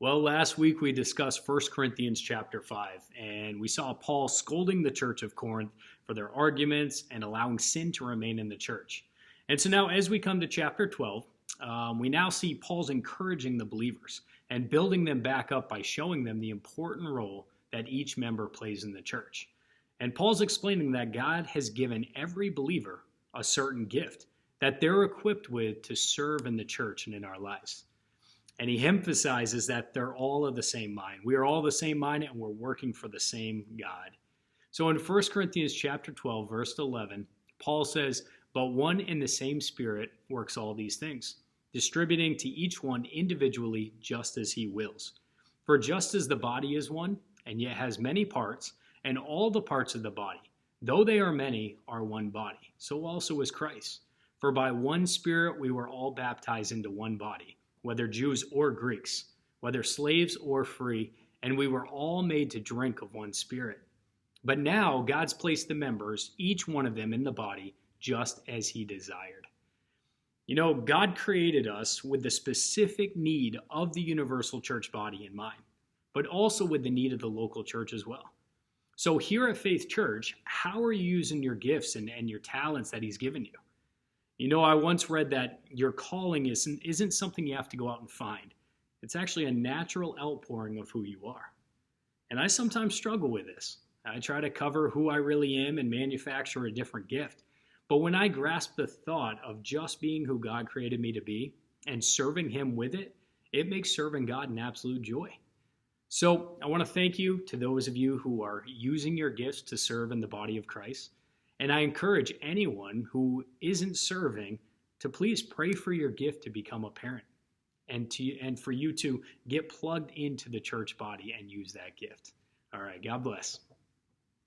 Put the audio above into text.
Well, last week we discussed 1 Corinthians chapter 5, and we saw Paul scolding the church of Corinth for their arguments and allowing sin to remain in the church. And so now, as we come to chapter 12, we now see Paul's encouraging the believers and building them back up by showing them the important role that each member plays in the church. And Paul's explaining that God has given every believer a certain gift that they're equipped with to serve in the church and in our lives. And he emphasizes that they're all of the same mind. We are all the same mind and we're working for the same God. So in 1 Corinthians chapter 12, verse 11, Paul says, "But one and the same Spirit works all these things, distributing to each one individually just as he wills. For just as the body is one, and yet has many parts, and all the parts of the body, though they are many, are one body, so also is Christ. For by one Spirit we were all baptized into one body, whether Jews or Greeks, whether slaves or free, and we were all made to drink of one Spirit. But now God's placed the members, each one of them in the body, just as he desired." You know, God created us with the specific need of the universal church body in mind, but also with the need of the local church as well. So here at Faith Church, how are you using your gifts and your talents that he's given you? You know, I once read that your calling isn't something you have to go out and find. It's actually a natural outpouring of who you are. And I sometimes struggle with this. I try to cover who I really am and manufacture a different gift. But when I grasp the thought of just being who God created me to be and serving him with it, it makes serving God an absolute joy. So I want to thank you to those of you who are using your gifts to serve in the body of Christ. And I encourage anyone who isn't serving to please pray for your gift to become apparent and for you to get plugged into the church body and use that gift. All right, God bless.